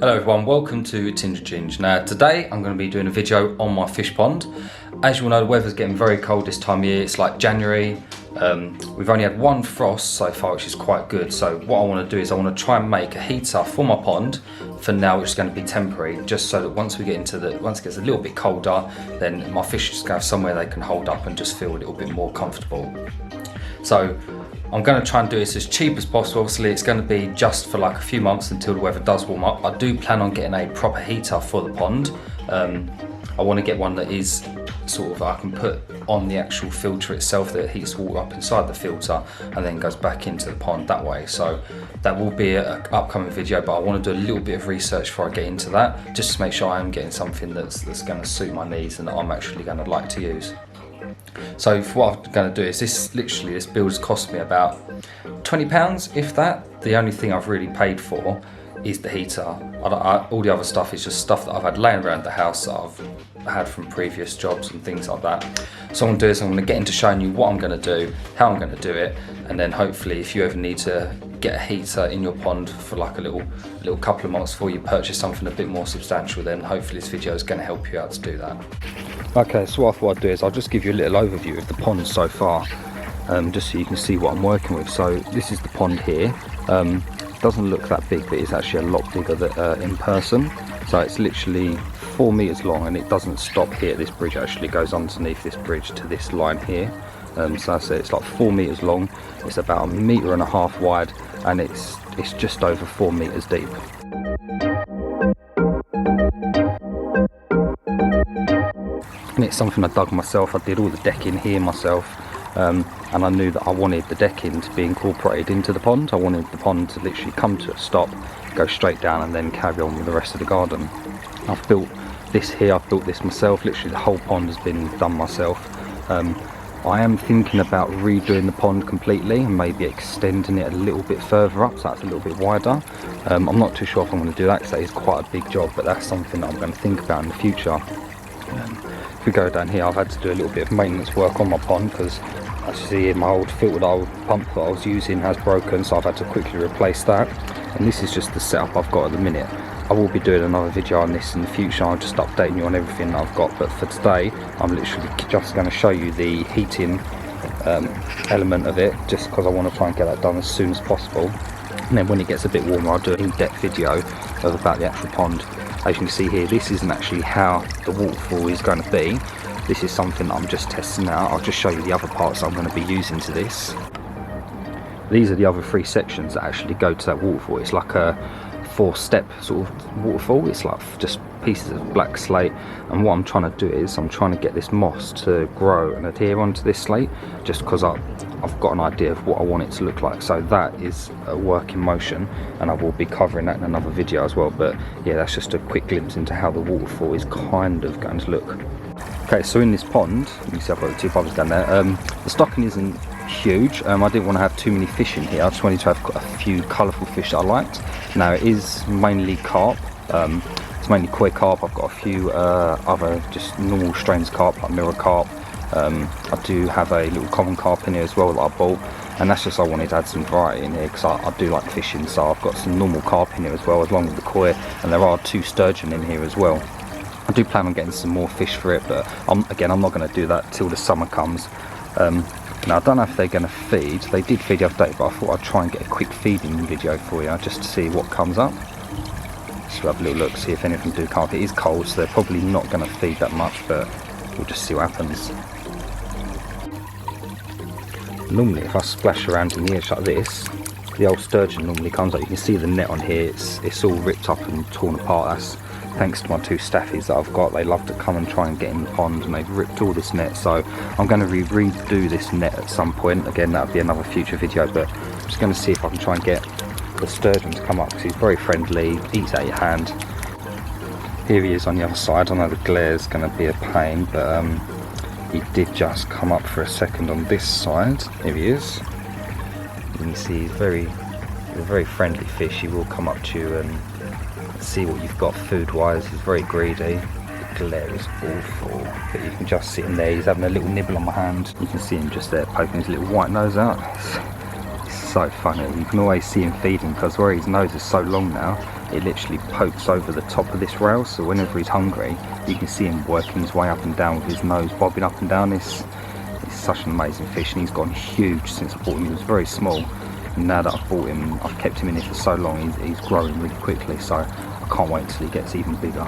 Hello everyone, welcome to Tinge Ginge. Now today I'm going to be doing a video on my fish pond. As you all know, the weather's getting very cold this time of year. It's like January. We've only had one frost so far, which is quite good. So what I want to do is I want to try and make a heater for my pond for now, which is going to be temporary, just so that once it gets a little bit colder, then my fish just have somewhere they can hold up and just feel a little bit more comfortable. So I'm going to try and do this as cheap as possible. Obviously it's going to be just for like a few months until the weather does warm up. I do plan on getting a proper heater for the pond. I want to get one that is sort of, I can put on the actual filter itself that heats water up inside the filter and then goes back into the pond that way. So that will be an upcoming video, but I want to do a little bit of research before I get into that, just to make sure I am getting something that's going to suit my needs and that I'm actually going to like to use. So for what I'm going to do is this build has cost me about £20, if that. The only thing I've really paid for is the heater. All the other stuff is just stuff that I've had laying around the house that I've had from previous jobs and things like that. So what I'm going to do is I'm going to get into showing you what I'm going to do, how I'm going to do it, and then hopefully if you ever need to get a heater in your pond for like a little couple of months before you purchase something a bit more substantial, then hopefully this video is going to help you out to do that. Okay, so what I thought I'd do is I'll just give you a little overview of the pond so far, just so you can see what I'm working with. So this is the pond here. Doesn't look that big, but it's actually a lot bigger in person. So it's literally 4 meters long, and it doesn't stop here. This bridge actually goes underneath this bridge to this line here. So that's it. It's like 4 meters long. It's about 1.5 meters wide, and it's just over 4 meters deep. And it's something I dug myself. I did all the decking here myself. And I knew that I wanted the decking to be incorporated into the pond. I wanted the pond to literally come to a stop, go straight down, and then carry on with the rest of the garden. I've built this here, I've built this myself. Literally the whole pond has been done myself. I am thinking about redoing the pond completely and maybe extending it a little bit further up, so that's a little bit wider. I'm not too sure if I'm going to do that, because that is quite a big job, but that's something that I'm going to think about in the future. If we go down here, I've had to do a little bit of maintenance work on my pond, because as you see here, my old filtered old pump that I was using has broken, so I've had to quickly replace that. And this is just the setup I've got at the minute. I will be doing another video on this in the future. I'll just updating you on everything that I've got, but for today I'm literally just going to show you the heating element of it, just because I want to try and get that done as soon as possible. And then when it gets a bit warmer, I'll do an in-depth video about the actual pond. As you can see here, this isn't actually how the waterfall is going to be. This is something that I'm just testing out. I'll just show you the other parts I'm going to be using to this. These are the other 3 sections that actually go to that waterfall. It's like a 4-step sort of waterfall. It's like just pieces of black slate, and what I'm trying to do is I'm trying to get this moss to grow and adhere onto this slate, just because I've got an idea of what I want it to look like. So that is a work in motion, and I will be covering that in another video as well. But yeah, that's just a quick glimpse into how the waterfall is kind of going to look. Okay, so in this pond, you can see I've got the 2 bubbles down there. The stocking isn't huge. I didn't want to have too many fish in here. I just wanted to have a few colourful fish that I liked. Now it is mainly carp. It's mainly koi carp. I've got a few other just normal strains of carp, like mirror carp. I do have a little common carp in here as well that I bought, and that's just I wanted to add some variety in here, because I do like fishing. So I've got some normal carp in here as well, along with the koi, and there are 2 sturgeon in here as well. I do plan on getting some more fish for it, but again, I'm not going to do that till the summer comes. Now I don't know if they're going to feed. They did feed the other day, but I thought I'd try and get a quick feeding video for you, just to see what comes up. Just have a little look, see if anything do come up. It is cold, so they're probably not going to feed that much, but we'll just see what happens. Normally if I splash around in the edge like this, the old sturgeon normally comes up. You can see the net on here, it's all ripped up and torn apart. That's thanks to my 2 staffies that I've got. They love to come and try and get in the pond, and they've ripped all this net. So I'm going to redo this net at some point. Again, that'll be another future video, but I'm just going to see if I can try and get the sturgeon to come up, because he's very friendly, eats out your hand. Here he is on the other side. I know the glare's going to be a pain, but he did just come up for a second on this side. Here he is. You can see he's a very friendly fish. He will come up to you and see what you've got food wise. He's very greedy. The glare is awful, but you can just see him there. He's having a little nibble on my hand. You can see him just there poking his little white nose out. It's so funny. You can always see him feeding, because where his nose is so long now, it literally pokes over the top of this rail, so whenever he's hungry you can see him working his way up and down with his nose bobbing up and down. It's such an amazing fish, and he's gotten huge since I bought him. He was very small, and now that I've bought him, I've kept him in here for so long, he's growing really quickly, so I can't wait till he gets even bigger.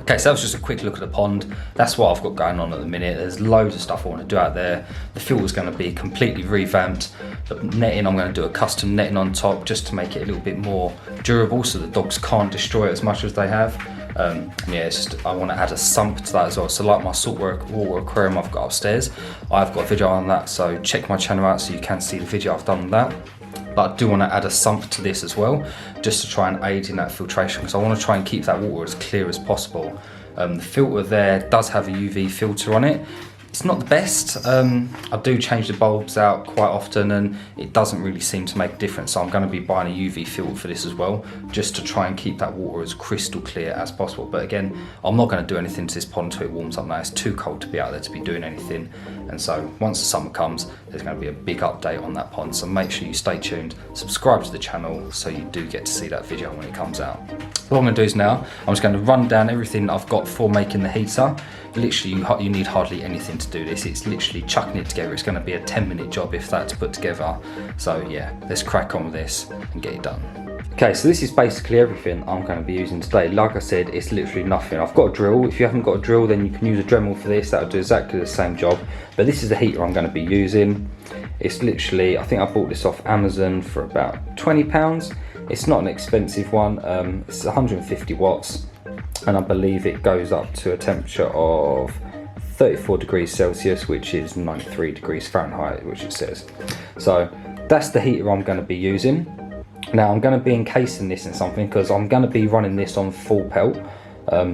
Okay, so that was just a quick look at the pond. That's what I've got going on at the minute. There's loads of stuff I want to do out there. The filter's going to be completely revamped. The netting, I'm going to do a custom netting on top just to make it a little bit more durable so the dogs can't destroy it as much as they have. Yeah, it's just, I want to add a sump to that as well. So like my saltwater aquarium I've got upstairs, I've got a video on that, so check my channel out so you can see the video I've done on that. But I do want to add a sump to this as well, just to try and aid in that filtration, because I want to try and keep that water as clear as possible. The filter there does have a UV filter on it. It's not the best. I do change the bulbs out quite often and it doesn't really seem to make a difference, so I'm going to be buying a UV filter for this as well, just to try and keep that water as crystal clear as possible. But again, I'm not going to do anything to this pond until it warms up now. It's too cold to be out there to be doing anything, and so once the summer comes there's going to be a big update on that pond, so make sure you stay tuned, subscribe to the channel so you do get to see that video when it comes out. What I'm going to do is now I'm just going to run down everything I've got for making the heater. Literally you need hardly anything to do this. It's literally chucking it together. It's going to be a 10-minute job if that to put together. So yeah, let's crack on with this and get it done. Okay, so this is basically everything I'm going to be using today. Like I said, it's literally nothing. I've got a drill. If you haven't got a drill, then you can use a Dremel for this. That'll do exactly the same job. But this is the heater I'm going to be using. It's literally, I think I bought this off Amazon for about £20. It's not an expensive one. It's 150 watts. And I believe it goes up to a temperature of 34 degrees Celsius, which is 93 degrees Fahrenheit, which it says. So that's the heater I'm going to be using. Now I'm going to be encasing this in something, because I'm going to be running this on full pelt,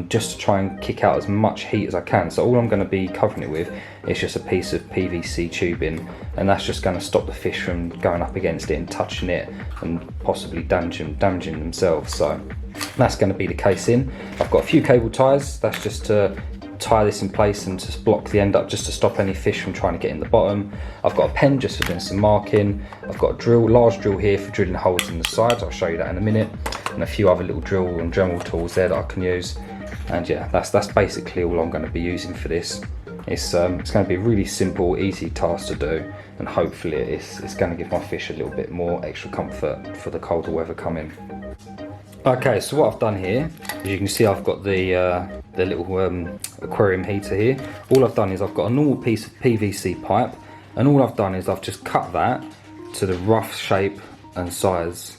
just to try and kick out as much heat as I can. So all I'm going to be covering it with is just a piece of PVC tubing, and that's just going to stop the fish from going up against it and touching it and possibly damaging themselves. So that's going to be the casing. I've got a few cable ties. That's just to tie this in place and just block the end up, just to stop any fish from trying to get in the bottom. I've got a pen just for doing some marking. I've got a drill, large drill here for drilling holes in the sides. I'll show you that in a minute. And a few other little drill and Dremel tools there that I can use. And yeah, that's basically all I'm going to be using for this. It's going to be a really simple, easy task to do, and hopefully it's going to give my fish a little bit more extra comfort for the colder weather coming. Okay, so what I've done here, as you can see, I've got the little aquarium heater here. All I've done is I've got a normal piece of PVC pipe, and all I've done is I've just cut that to the rough shape and size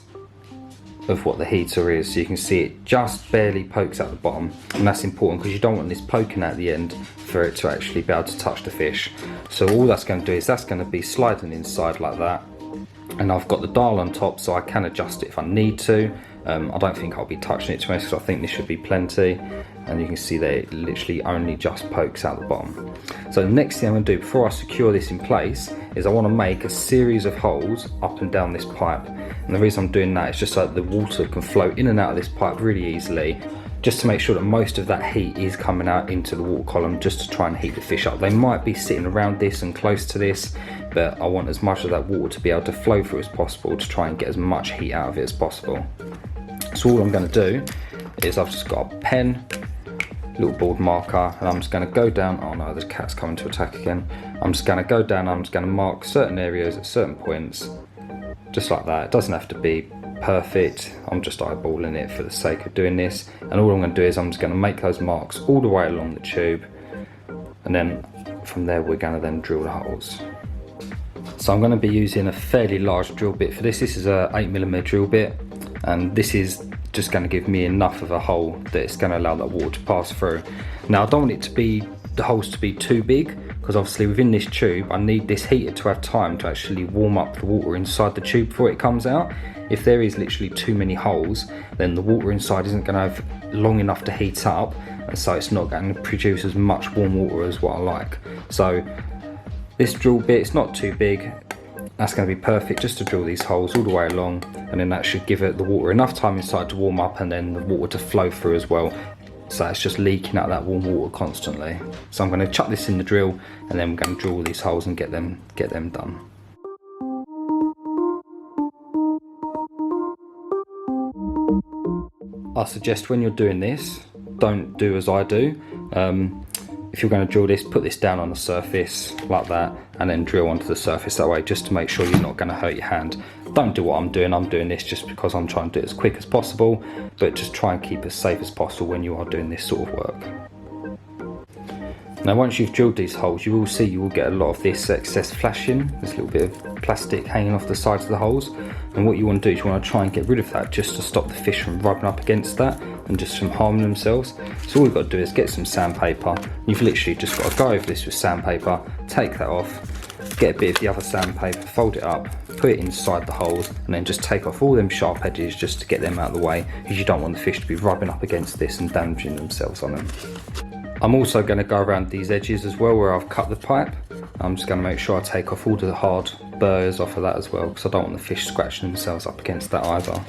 of what the heater is, so you can see it just barely pokes out the bottom, and that's important because you don't want this poking at the end for it to actually be able to touch the fish. So all that's going to do is that's going to be sliding inside like that, and I've got the dial on top so I can adjust it if I need to. I don't think I'll be touching it too much, because I think this should be plenty, and you can see that it literally only just pokes out the bottom. So the next thing I'm going to do before I secure this in place is I want to make a series of holes up and down this pipe, and the reason I'm doing that is just so that the water can flow in and out of this pipe really easily, just to make sure that most of that heat is coming out into the water column, just to try and heat the fish up. They might be sitting around this and close to this, but I want as much of that water to be able to flow through as possible to try and get as much heat out of it as possible. So all I'm going to do is I've just got a pen, little board marker, and I'm just going to go down. Oh no, the cat's coming to attack again. I'm just going to go down, I'm just going to mark certain areas at certain points, just like that. It doesn't have to be perfect, I'm just eyeballing it for the sake of doing this. And all I'm going to do is I'm just going to make those marks all the way along the tube, and then from there we're going to then drill the holes. So I'm going to be using a fairly large drill bit for this. This is a 8mm drill bit, and this is just going to give me enough of a hole that it's going to allow that water to pass through. Now I don't want it to be, the holes to be too big, because obviously within this tube I need this heater to have time to actually warm up the water inside the tube before it comes out. If there is literally too many holes, then the water inside isn't going to have long enough to heat up, and so it's not going to produce as much warm water as what I like. So this drill bit, it's not too big, that's going to be perfect just to drill these holes all the way along, and then that should give it the water enough time inside to warm up, and then the water to flow through as well, so it's just leaking out that warm water constantly. So I'm going to chuck this in the drill, and then we're going to drill all these holes and get them done. I suggest when you're doing this, don't do as I do. If you're going to drill this, put this down on the surface like that, and then drill onto the surface that way, just to make sure you're not going to hurt your hand. Don't do what I'm doing. I'm doing this just because I'm trying to do it as quick as possible, but just try and keep it as safe as possible when you are doing this sort of work. Now once you've drilled these holes, you will see you will get a lot of this excess flashing, this little bit of plastic hanging off the sides of the holes, and what you want to do is you want to try and get rid of that, just to stop the fish from rubbing up against that and just from harming themselves. So all you've got to do is get some sandpaper. You've literally just got to go over this with sandpaper, take that off, get a bit of the other sandpaper, fold it up, put it inside the holes, and then just take off all them sharp edges just to get them out of the way, because you don't want the fish to be rubbing up against this and damaging themselves on them. I'm also going to go around these edges as well where I've cut the pipe. I'm just going to make sure I take off all the hard burrs off of that as well, because I don't want the fish scratching themselves up against that either.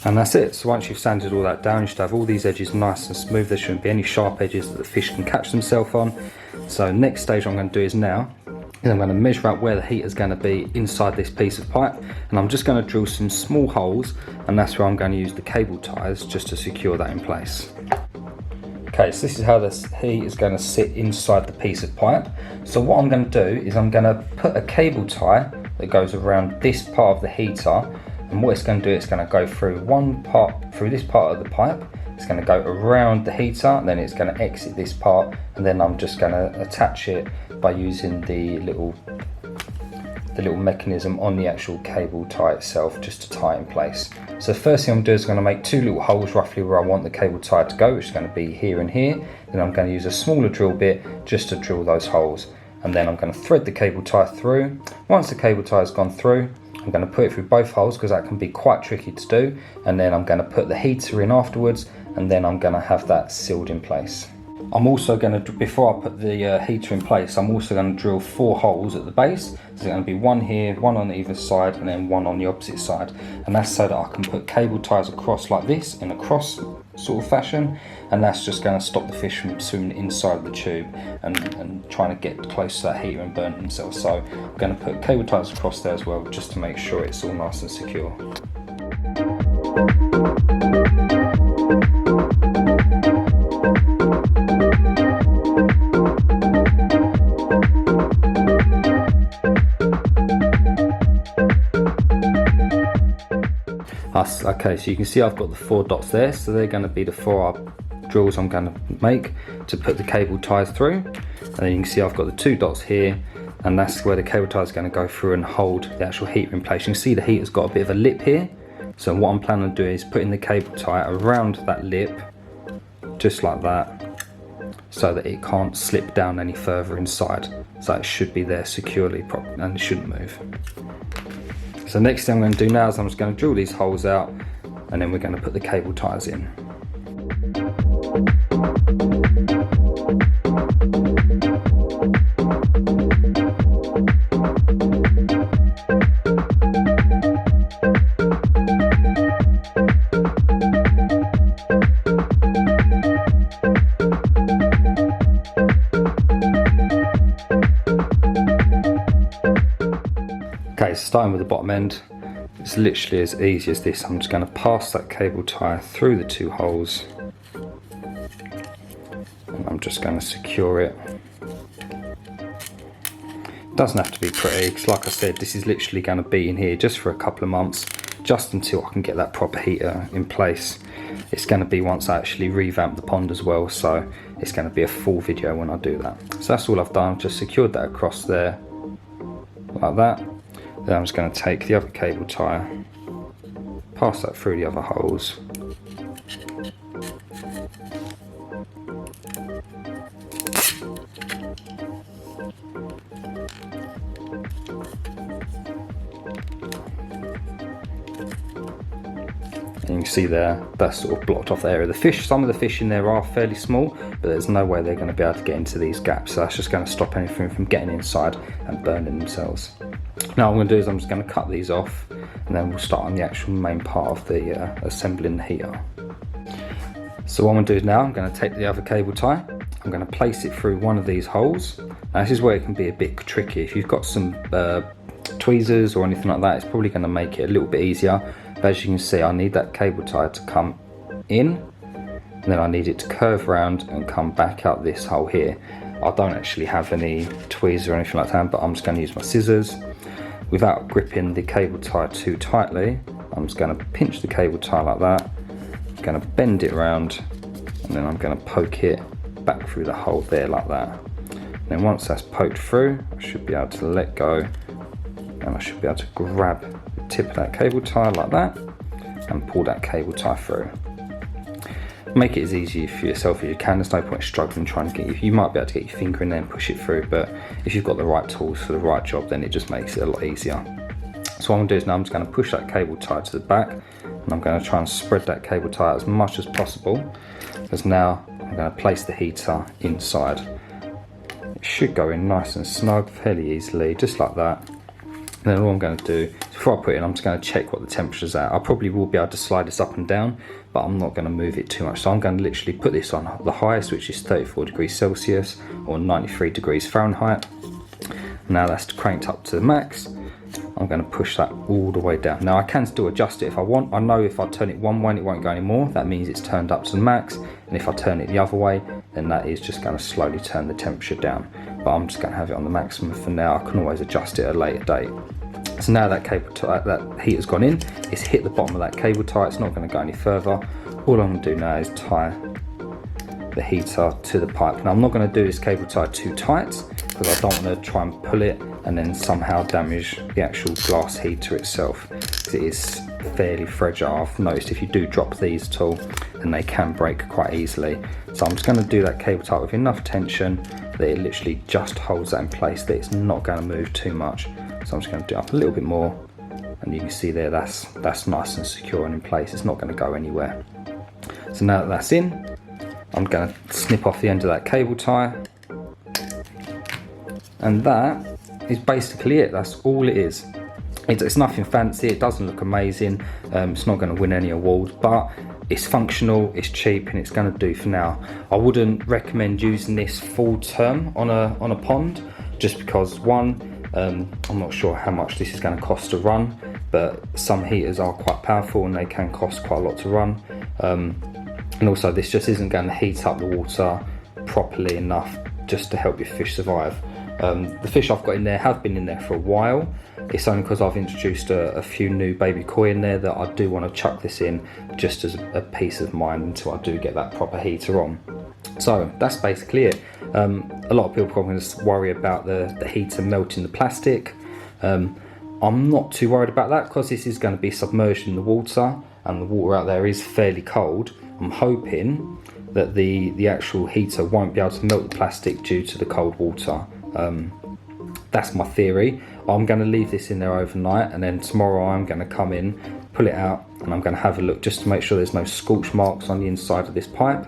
And that's it. So once you've sanded all that down, you should have all these edges nice and smooth. There shouldn't be any sharp edges that the fish can catch themselves on. So next stage I'm going to do is now, I'm going to measure out where the heater is going to be inside this piece of pipe, and I'm just going to drill some small holes, and that's where I'm going to use the cable ties just to secure that in place. Okay, so this is how this heat is going to sit inside the piece of pipe. So what I'm going to do is I'm going to put a cable tie that goes around this part of the heater, and what it's going to do, it's going to go through one part, through this part of the pipe, it's going to go around the heater, and then it's going to exit this part, and then I'm just going to attach it by using the little mechanism on the actual cable tie itself, just to tie it in place. So the first thing I'm doing is going to make two little holes roughly where I want the cable tie to go, which is going to be here and here. Then I'm going to use a smaller drill bit just to drill those holes, and then I'm going to thread the cable tie through. Once the cable tie has gone through, I'm going to put it through both holes, because that can be quite tricky to do, and then I'm going to put the heater in afterwards, and then I'm going to have that sealed in place. I'm also going to, before I put the heater in place, I'm also going to drill 4 holes at the base. There's going to be one here, one on either side, and then one on the opposite side. And that's so that I can put cable ties across like this, in a cross sort of fashion, and that's just going to stop the fish from swimming inside the tube and trying to get close to that heater and burn themselves. So I'm going to put cable ties across there as well, just to make sure it's all nice and secure. Okay, so you can see I've got the 4 dots there, so they're going to be the 4 drills I'm going to make to put the cable ties through. And then you can see I've got the 2 dots here, and that's where the cable tie is going to go through and hold the actual heater in place. You can see the heater's got a bit of a lip here, so what I'm planning on doing is putting the cable tie around that lip, just like that, so that it can't slip down any further inside. So it should be there securely and it shouldn't move. So next thing I'm going to do now is I'm just going to drill these holes out, and then we're going to put the cable ties in. Okay, so starting with the bottom end, it's literally as easy as this. I'm just going to pass that cable tie through the 2 holes, and I'm just going to secure it. It doesn't have to be pretty, because like I said, this is literally going to be in here just for a couple of months, just until I can get that proper heater in place. It's going to be once I actually revamp the pond as well, so it's going to be a full video when I do that. So that's all I've done. I've just secured that across there like that. Then I'm just going to take the other cable tie, pass that through the other holes, and you can see there, that's sort of blocked off the area. The fish, some of the fish in there are fairly small, but there's no way they're going to be able to get into these gaps, so that's just going to stop anything from getting inside and burning themselves. Now what I'm going to do is I'm just going to cut these off, and then we'll start on the actual main part of the assembling the heater. So what I'm going to do is now I'm going to take the other cable tie, I'm going to place it through one of these holes. Now this is where it can be a bit tricky. If you've got some tweezers or anything like that, it's probably going to make it a little bit easier. But as you can see, I need that cable tie to come in, and then I need it to curve around and come back out this hole here. I don't actually have any tweezers or anything like that, but I'm just going to use my scissors. Without gripping the cable tie too tightly, I'm just going to pinch the cable tie like that. I'm going to bend it around, and then I'm going to poke it back through the hole there like that. And then once that's poked through, I should be able to let go, and I should be able to grab the tip of that cable tie like that and pull that cable tie through. Make it as easy for yourself as you can. There's no point struggling trying to get you might be able to get your finger in there and push it through, but if you've got the right tools for the right job, then it just makes it a lot easier. So what I'm going to do is now I'm just going to push that cable tie to the back, and I'm going to try and spread that cable tie as much as possible, because now I'm going to place the heater inside. It should go in nice and snug fairly easily, just like that. And then all I'm going to do, before I put it in, I'm just going to check what the temperature's at. I probably will be able to slide this up and down, but I'm not going to move it too much. So I'm going to literally put this on the highest, which is 34 degrees Celsius or 93 degrees Fahrenheit. Now that's cranked up to the max. I'm going to push that all the way down. Now I can still adjust it if I want. I know if I turn it one way and it won't go anymore, that means it's turned up to the max. And if I turn it the other way, then that is just going to slowly turn the temperature down. But I'm just going to have it on the maximum for now. I can always adjust it at a later date. So now that cable tie, that heater's gone in, it's hit the bottom of that cable tie. It's not going to go any further. All I'm going to do now is tie the heater to the pipe. Now I'm not going to do this cable tie too tight, because I don't want to try and pull it and then somehow damage the actual glass heater itself, because it is fairly fragile. I've noticed if you do drop these at all, then they can break quite easily. So I'm just going to do that cable tie with enough tension that it literally just holds that in place, that it's not going to move too much. So I'm just going to do it up a little bit more, and you can see there that's nice and secure and in place. It's not going to go anywhere. So now that that's in, I'm going to snip off the end of that cable tie, and that is basically it. That's all it is. It's nothing fancy, it doesn't look amazing, it's not going to win any awards, but it's functional, it's cheap, and it's going to do for now. I wouldn't recommend using this full term on a pond, just because one, I'm not sure how much this is going to cost to run, but some heaters are quite powerful and they can cost quite a lot to run. And also this just isn't going to heat up the water properly enough just to help your fish survive. The fish I've got in there have been in there for a while. It's only because I've introduced a few new baby koi in there that I do want to chuck this in just as a peace of mind until I do get that proper heater on. So that's basically it. A lot of people probably just worry about the heater melting the plastic. I'm not too worried about that, because this is going to be submerged in the water and the water out there is fairly cold. I'm hoping that the actual heater won't be able to melt the plastic due to the cold water. That's my theory. I'm going to leave this in there overnight, and then tomorrow I'm going to come in, pull it out, and I'm going to have a look just to make sure there's no scorch marks on the inside of this pipe.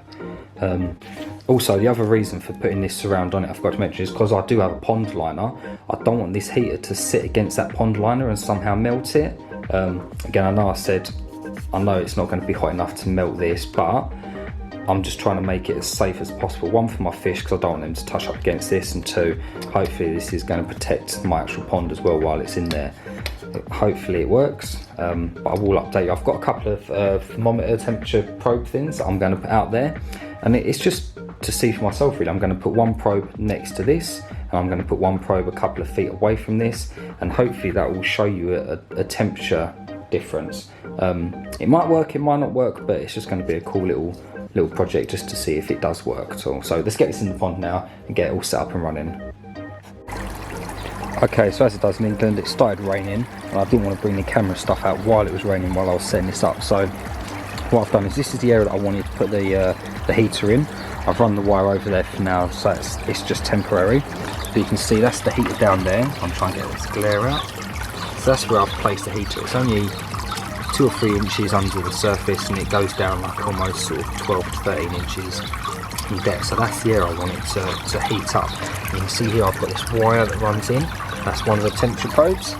Also, the other reason for putting this surround on it, I forgot to mention, is because I do have a pond liner. I don't want this heater to sit against that pond liner and somehow melt it. Again, I know it's not going to be hot enough to melt this, but I'm just trying to make it as safe as possible. One, for my fish, because I don't want them to touch up against this, and two, hopefully this is going to protect my actual pond as well while it's in there. Hopefully it works, but I will update you. I've got a couple of thermometer temperature probe things that I'm going to put out there, and it's just to see for myself really. I'm going to put one probe next to this, and I'm going to put one probe a couple of feet away from this, and hopefully that will show you a temperature difference. It might work, it might not work, but it's just going to be a cool little project just to see if it does work at all. So let's get this in the pond now and get it all set up and running. Okay, so as it does in England, it started raining, and I didn't want to bring the camera stuff out while it was raining while I was setting this up. So what I've done is, this is the area that I wanted to put the heater in. I've run the wire over there for now, so it's just temporary. So you can see that's the heater down there. I'm trying to get this glare out. So that's where I've placed the heater. It's only 2 or 3 inches under the surface, and it goes down like almost sort of 12 to 13 inches in depth. So that's the area I want it to heat up. You can see here I've got this wire that runs in. That's one of the temperature probes.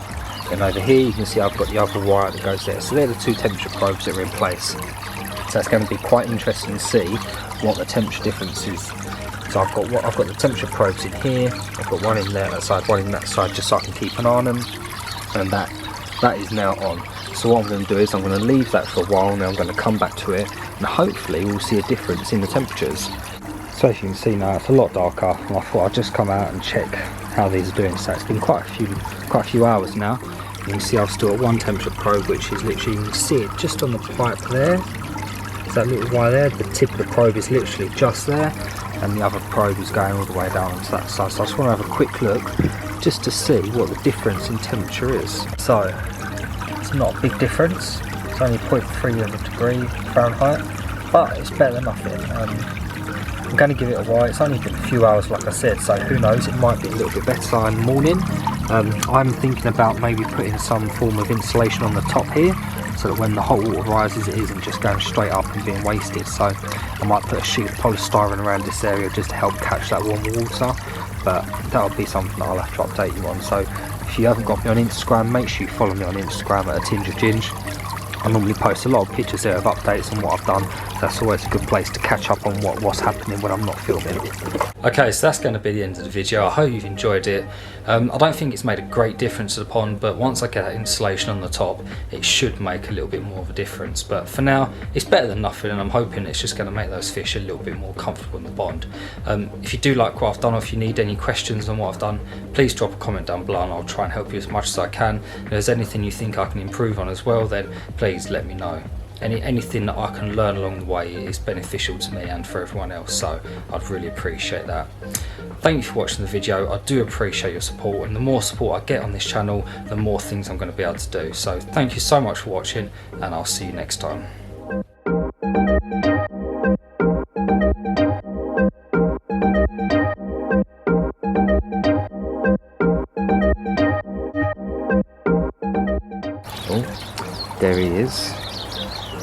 And over here you can see I've got the other wire that goes there. So they're the 2 temperature probes that are in place. So it's going to be quite interesting to see what the temperature difference is. So I've got the temperature probes in here. I've got one in there, that side, one in that side, just so I can keep an eye on them. And that is now on. So what I'm going to do is I'm going to leave that for a while, and then I'm going to come back to it and hopefully we'll see a difference in the temperatures. So as you can see now, it's a lot darker, and I thought I'd just come out and check how these are doing. So it's been quite a few hours now. You can see I've still got one temperature probe, which is literally, you can see it just on the pipe there. So that little wire there, the tip of the probe is literally just there, and the other probe is going all the way down onto that side. So I just want to have a quick look just to see what the difference in temperature is. So it's not a big difference. It's only 0.3 of a degree Fahrenheit, but it's better than nothing. I'm going to give it a while. It's only been a few hours, like I said, so who knows, it might be a little bit better in the morning. I'm thinking about maybe putting some form of insulation on the top here, so that when the hot water rises it isn't just going straight up and being wasted. So I might put a sheet of polystyrene around this area just to help catch that warm water, but that'll be something that I'll have to update you on. So if you haven't got me on Instagram, make sure you follow me on Instagram at Tinge or Ginge. I normally post a lot of pictures there of updates on what I've done. That's always a good place to catch up on what's happening when I'm not filming. Okay, so that's going to be the end of the video. I hope you've enjoyed it. I don't think it's made a great difference to the pond, but once I get that insulation on the top, it should make a little bit more of a difference. But for now, it's better than nothing, and I'm hoping it's just going to make those fish a little bit more comfortable in the pond. If you do like what I've done, or if you need any questions on what I've done, please drop a comment down below and I'll try and help you as much as I can. If there's anything you think I can improve on as well, then please let me know. Anything that I can learn along the way is beneficial to me and for everyone else, so I'd really appreciate that. Thank you for watching the video. I do appreciate your support, and the more support I get on this channel, the more things I'm going to be able to do. So thank you so much for watching, and I'll see you next time. Oh, there he is.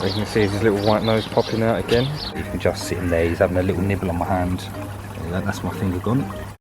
You can see his little white nose popping out again. You can just see him there, he's having a little nibble on my hand. That's my finger gone.